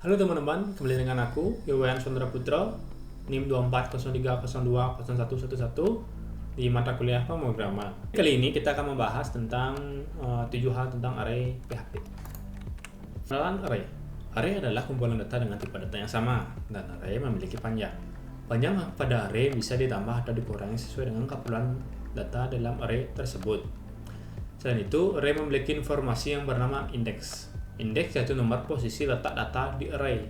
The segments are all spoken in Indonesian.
Halo teman-teman, kembali dengan aku, Yowayan Sondra Putra, NIM 2403020111 di mata kuliah pemrograman. Kali ini kita akan membahas tentang 7 hal tentang array PHP. Pengenalan array. Array adalah kumpulan data dengan tipe data yang sama, dan array memiliki panjang. Panjang pada array bisa ditambah atau dikurangi sesuai dengan keperluan data dalam array tersebut. Selain itu, array memiliki informasi yang bernama indeks. Indeks yaitu nomor posisi letak data di array.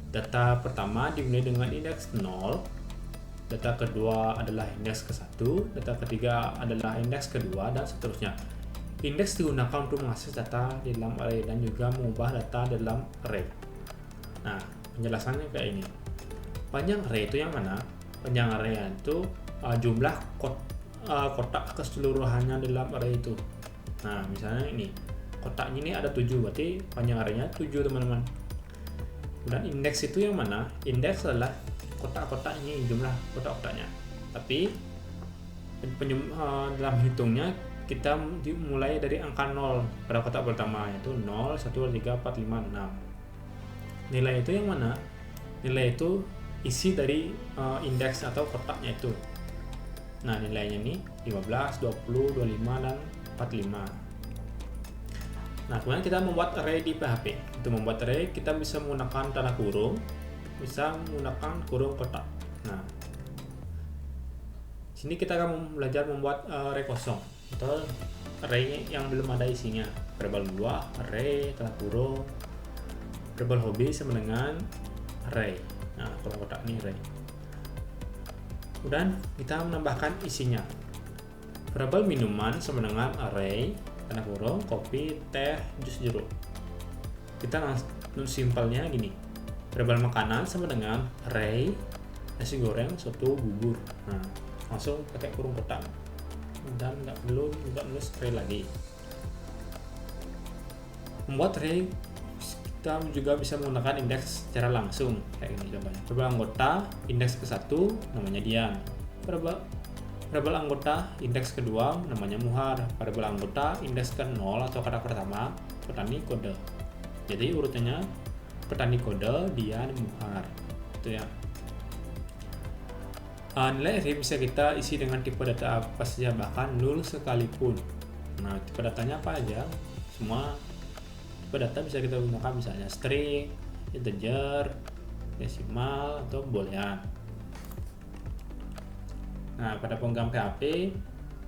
Data pertama dimulai dengan indeks 0, data kedua adalah indeks ke-1, data ketiga adalah indeks kedua, dan seterusnya. Indeks digunakan untuk mengakses data di dalam array dan juga mengubah data dalam array. Nah, penjelasannya kayak ini. Panjang array itu yang mana? Panjang array itu jumlah kotak keseluruhannya dalam array itu. Nah, misalnya ini. Kotaknya ini ada 7, berarti panjang arraynya 7 teman-teman. Dan indeks itu yang mana? Indeks adalah kotak-kotaknya, jumlah kotak-kotaknya. Tapi dalam hitungnya kita dimulai dari angka 0 pada kotak pertama, yaitu 0, 1, 2, 3, 4, 5, 6. Nilai itu yang mana? Nilai itu isi dari indeks atau kotaknya itu. Nah, nilainya ini 15, 20, 25, dan 45. Nah, kemudian kita membuat array di PHP. Untuk membuat array, kita bisa menggunakan tanda kurung, bisa menggunakan kurung kotak. Nah, sini kita akan belajar membuat array kosong atau array yang belum ada isinya. Variabel buah, array, tanda kurung, variabel hobi sama dengan array. Nah, kurung kotak ini array. Kemudian kita menambahkan isinya. Variabel minuman sama dengan array, tanda kurung, kopi, teh, jus jeruk. Kita langsung simpelnya gini. Variabel makanan sama dengan array, nasi goreng, soto, bubur. Nah, langsung pakai kurung kotak. Dan nggak perlu juga nulis array lagi. Membuat array kita juga bisa menggunakan indeks secara langsung kayak gini contohnya. Variabel anggota, indeks ke-1 namanya Dian. Variabel anggota indeks kedua namanya Muhar. Variabel anggota indeks ke-0 atau kata pertama petani kode. Jadi urutannya petani kode, Dian, Muhar. Itu ya. Nilai array bisa kita isi dengan tipe data apa saja, bahkan null sekalipun. Nah, tipe datanya apa aja? Semua tipe data bisa kita gunakan, misalnya string, integer, desimal, atau boolean. Nah, pada program PHP,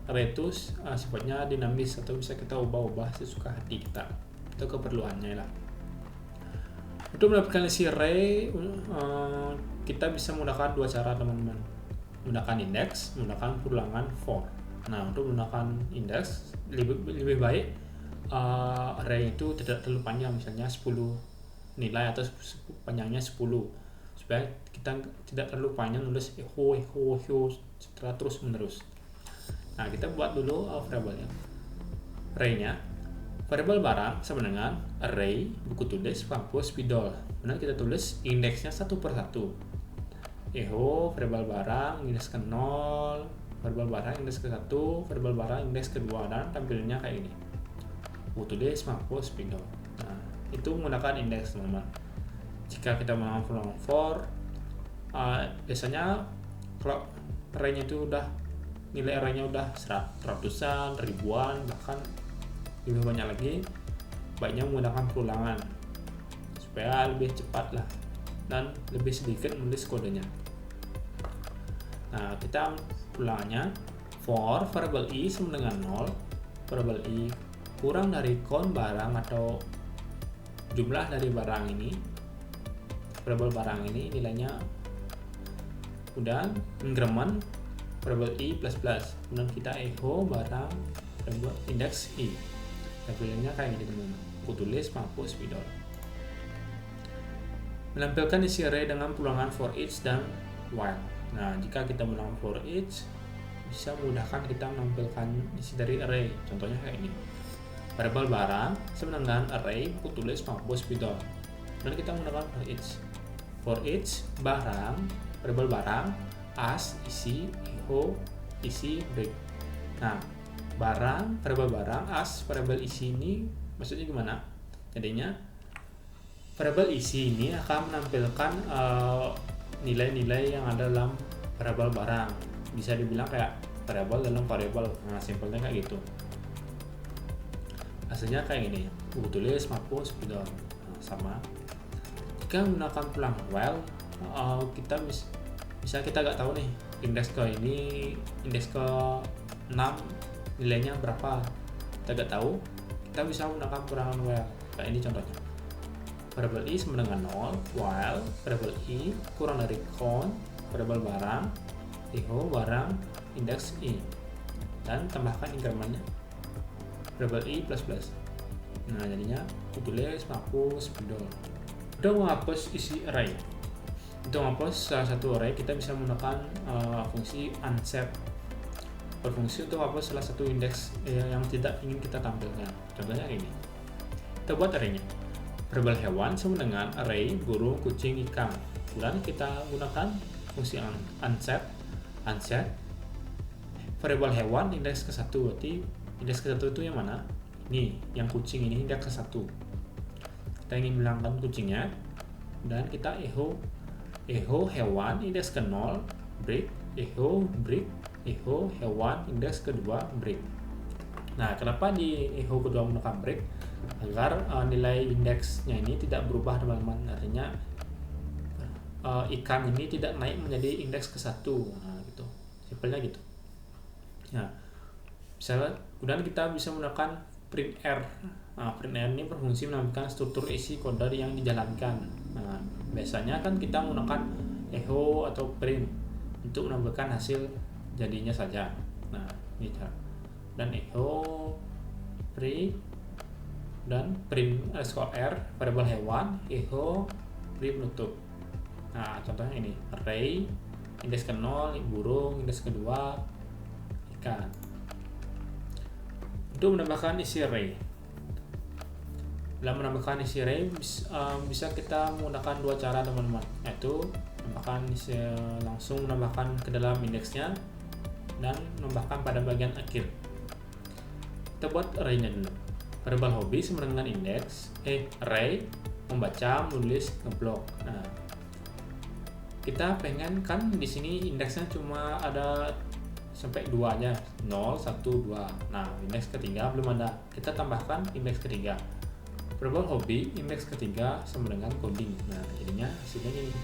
array itu sifatnya dinamis atau bisa kita ubah-ubah sesuka hati kita. Itu keperluannya lah. Untuk mendapatkan isi array, kita bisa menggunakan dua cara teman-teman. Menggunakan indeks, menggunakan pulangan for. Nah, untuk menggunakan indeks, lebih baik array itu tidak terlalu panjang, misalnya 10 nilai atau panjangnya 10. Supaya kita tidak terlalu panjang nulis echo setelah terus menerus. Nah, kita buat dulu variabelnya. Array-nya variabel barang sama dengan array buku tulis kampus spidol. Kemudian kita tulis indeksnya satu per satu. Echo variabel barang indeks ke-0, variabel barang indeks ke-1, variabel barang indeks kedua, dan tampilnya kayak ini. Buku tulis kampus spidol. Nah, itu menggunakan indeks teman-teman. Jika kita menggunakan for, biasanya kalau array-nya itu nilai array-nya udah ratusan, ribuan, bahkan lebih banyak lagi, baiknya menggunakan pulangan supaya lebih cepat lah dan lebih sedikit menulis kodenya. Nah, kita pulangannya for variabel i sama dengan 0, variabel i kurang dari count barang atau jumlah dari barang ini, variabel barang ini nilainya. Kemudian increment variabel i plus plus. Kemudian kita echo barang variabel indeks i. Tampilnya kayak gini teman-teman. Aku tulis mampu spidol. Menampilkan isi array dengan pulangan for each dan while. Nah, jika kita menggunakan for each, bisa memudahkan kita menampilkan isi dari array. Contohnya kayak ini. Variabel barang sama dengan array aku tulis mampu spidol. Dan kita menggunakan for each. For each barang, variabel barang, as, isi, echo, isi, break. Nah, variabel barang, as, variabel isi ini maksudnya gimana? Jadinya variabel isi ini akan menampilkan nilai-nilai yang ada dalam variabel barang. Bisa dibilang kayak variabel dalam variabel. Nah, simpelnya kayak gitu. Hasilnya kayak gini. Buku tulis, mampu, spidol. Nah, sama. Jika menggunakan pulang while, kita bisa kita nggak tahu nih indeks ke 6 nilainya berapa, kita nggak tahu, kita bisa menggunakan pulangan while. Kayak ini contohnya. Variabel i sama dengan 0 while variabel i kurang dari count variabel barang echo barang indeks i, dan tambahkan incrementnya variabel i plus plus. Nah, jadinya tulis menghapus spidol. Udah menghapus isi array. Untuk menghapus salah satu array, kita bisa menggunakan fungsi unset. Berfungsi untuk menghapus salah satu indeks yang tidak ingin kita tampilkan. Contohnya ini. Kita buat arraynya. Variabel hewan sama dengan array burung, kucing, ikan. Kemudian kita gunakan fungsi unset. Variabel hewan indeks ke-1, berarti indeks ke-1 itu yang mana? Nih, yang kucing ini indeks ke-1. Kita ingin menghilangkan kucingnya, dan kita echo hewan indeks ke-0 break, echo hewan indeks ke-2 break. Nah, kenapa di echo kedua menggunakan break? Agar nilai indeksnya ini tidak berubah, teman-teman. Artinya ikan ini tidak naik menjadi indeks ke-1. Nah, gitu. Simpelnya gitu. Nah, misalnya kemudian kita bisa menggunakan print r. Nah, print r ini berfungsi menampilkan struktur isi kode yang dijalankan. Nah, biasanya kan kita menggunakan echo atau print untuk menampilkan hasil jadinya saja. Nah, ini cara. Dan echo, print, dan print _r variabel hewan, echo, print penutup. Nah, contohnya ini array indeks ke-0 burung, indeks kedua ikan. Untuk menambahkan isi array, dalam menambahkan isi array bisa kita menggunakan dua cara, teman-teman, yaitu langsung menambahkan ke dalam indeksnya dan menambahkan pada bagian akhir. Kita buat array-nya dulu. Variabel hobi sama dengan indeks array membaca, menulis, ngeblok. Nah, kita pengen kan di sini indeksnya cuma ada sampai 2 aja, 0, 1, 2. Nah, indeks ketiga belum ada. Kita tambahkan indeks ketiga. Variabel hobi indeks ketiga sama dengan coding. Nah, jadinya hasilnya ini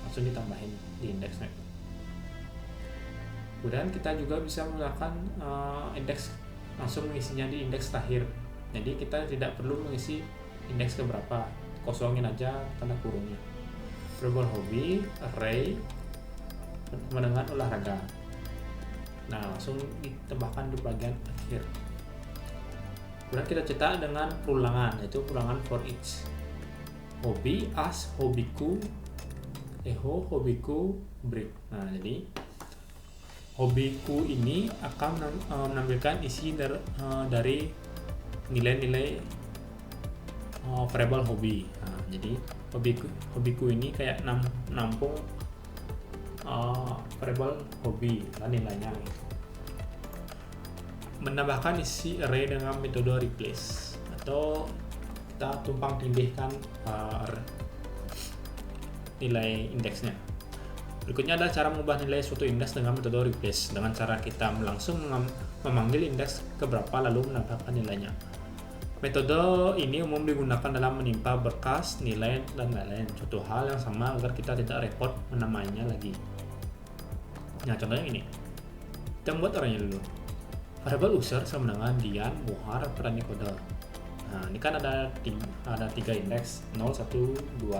langsung ditambahin di indeksnya. Kemudian kita juga bisa menggunakan indeks, langsung mengisinya di indeks terakhir. Jadi kita tidak perlu mengisi indeks keberapa, kosongin aja tanda kurungnya. Variabel hobi array dengan olahraga. Nah, langsung ditambahkan di bagian akhir. Kemudian kita cetak dengan perulangan, yaitu perulangan for each. Hobi as hobiku, echo hobiku break. Nah, jadi hobiku ini akan menampilkan isi dari nilai-nilai variabel hobi. Nah, jadi hobiku ini kayak nampung variabel hobi dan nilainya. Menambahkan isi array dengan metode replace, atau kita tumpang tindihkan nilai indeksnya. Berikutnya adalah cara mengubah nilai suatu indeks dengan metode replace, dengan cara kita langsung memanggil indeks keberapa lalu menambahkan nilainya. Metode ini umum digunakan dalam menimpa berkas, nilai, dan lain-lain. Suatu hal yang sama agar kita tidak repot menamainya lagi. Nah, contohnya ini. Kita membuat arraynya dulu. Variabel user sama dengan Dian, Muhar, Prani kode. Nah, ini kan ada 3 indeks, 0, 1, 2.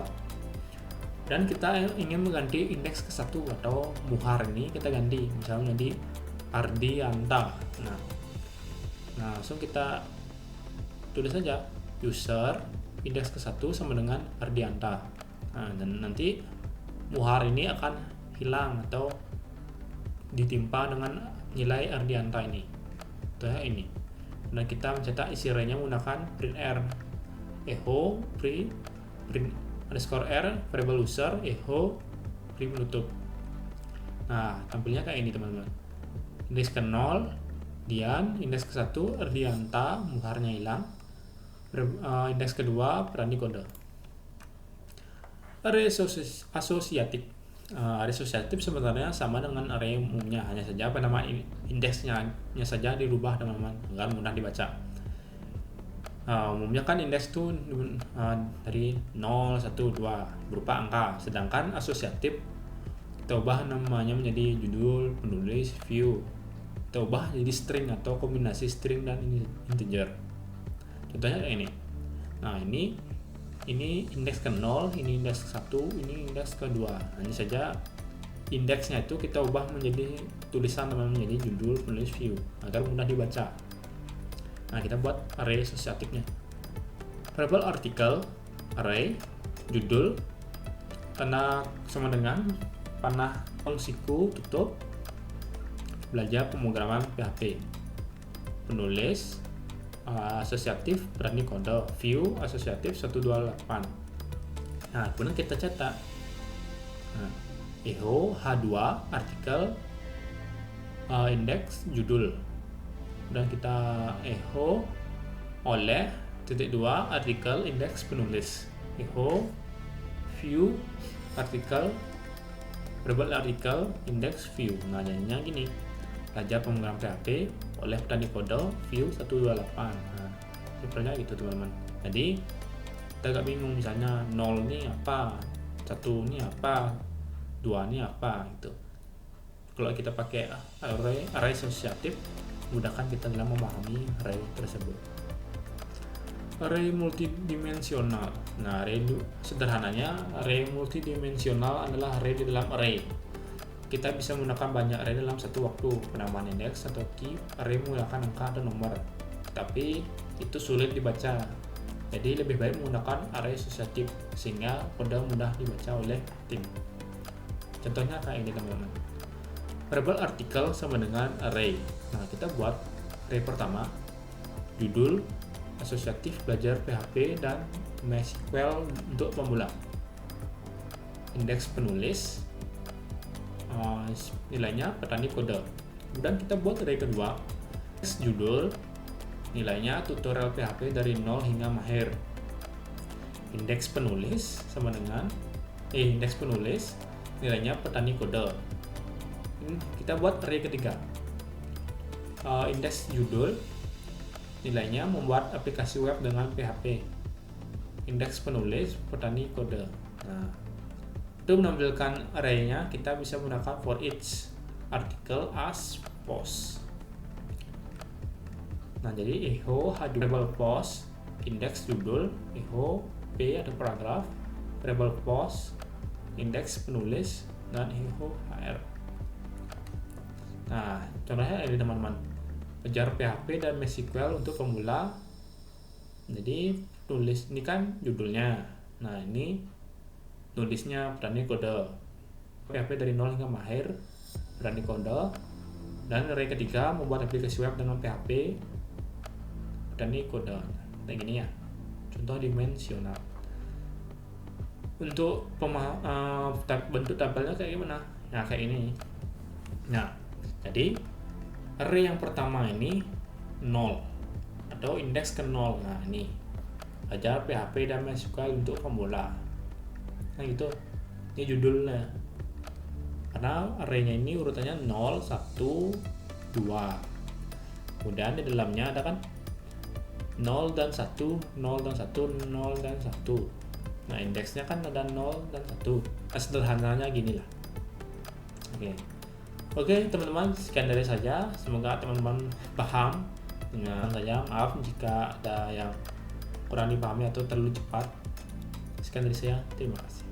Dan kita ingin mengganti indeks ke 1 atau Muhar ini kita ganti. Misalnya jadi Ardianta. Nah, langsung kita tulis saja user indeks ke-1 sama dengan Ardianta. Nah, dan nanti Muhar ini akan hilang atau ditimpa dengan nilai Ardianta ini. Contohnya ini. Dan kita mencetak isi array-nya menggunakan print r, echo print _r variable user, echo print penutup. Nah, tampilnya kayak ini, teman-teman. Indeks ke-0 Dian, indeks ke-1 Ardianta, Muharnya hilang. Indeks kedua Prani kode. Array asosiatif. Array asosiatif sebenarnya sama dengan array umumnya, hanya saja penamaan indeksnya saja dirubah teman-teman agar mudah dibaca. Umumnya kan indeks itu dari 0, 1, 2 berupa angka, sedangkan asosiatif kita ubah namanya menjadi judul, penulis, view. Kita ubah jadi string atau kombinasi string dan integer. Contohnya kayak ini. Nah, ini indeks ke 0, ini indeks ke 1, ini indeks ke 2. Hanya saja indeksnya itu kita ubah menjadi tulisan teman-teman, menjadi judul, penulis, view agar mudah dibaca. Nah, kita buat array asosiatifnya. Variable artikel, array, judul, tanda sama dengan panah fungsiku tutup, belajar pemrograman PHP, penulis asosiatif berani kode, view asosiatif 128. Nah, kemudian kita cetak echo H2 artikel indeks judul, dan kita echo oleh titik 2 artikel indeks penulis, echo view artikel variable artikel indeks view. Nah, jadinya gini, belajar pemrograman PHP oleh petani kode view 128. Nah, simpelnya gitu teman-teman. Jadi kita agak bingung, misalnya 0 ini apa, 1 ini apa, 2 ini apa gitu. Kalau kita pakai array asosiatif, mudahkan kita dalam memahami array tersebut. Array multidimensional. Nah, sederhananya array multidimensional adalah array di dalam array. Kita bisa menggunakan banyak array dalam satu waktu. Penamaan indeks atau key array menggunakan angka dan nomor, tapi itu sulit dibaca. Jadi lebih baik menggunakan array asosiatif sehingga kode mudah dibaca oleh tim. Contohnya kayak ini teman-teman. Variable artikel sama dengan array. Nah, kita buat array pertama, judul, asosiatif belajar PHP dan MySQL untuk pemula. Indeks penulis, nilainya petani kode. Kemudian kita buat array kedua, indeks judul, nilainya tutorial PHP dari 0 hingga mahir. Indeks penulis sama dengan indeks penulis, nilainya petani kode. Kita buat array ketiga, indeks judul, nilainya membuat aplikasi web dengan PHP. Indeks penulis, petani kode. Nah, untuk menampilkan array-nya kita bisa menggunakan for each article as post. Nah, jadi echo variable post, indeks judul, echo p atau paragraf, variable post, indeks penulis, dan echo hr. Nah, contohnya ini teman-teman, belajar PHP dan MySQL untuk pemula. Jadi tulis ini kan judulnya. Nah, ini tulisnya petani kode, PHP dari 0 hingga mahir, petani kode. Dan array ketiga, membuat aplikasi web dengan PHP, petani kode. Nah, gini ya, contoh dimensional. Untuk bentuk tabelnya kayak gimana? Nah, kayak ini. Nah, jadi array yang pertama ini 0 atau indeks ke 0. Nah, ini belajar PHP dan MySQL untuk pemula. Nah, gitu. Ini judulnya. Karena array-nya ini urutannya 0, 1, 2. Kemudian di dalamnya ada kan 0 dan 1, 0 dan 1, 0 dan 1. Nah, indeksnya kan ada 0 dan 1. Nah, sederhananya gini lah. Oke, teman-teman, sekian dari saya. Semoga teman-teman paham dengan saya. Maaf jika ada yang kurang dipahami atau terlalu cepat. Sekian dari saya. Terima kasih.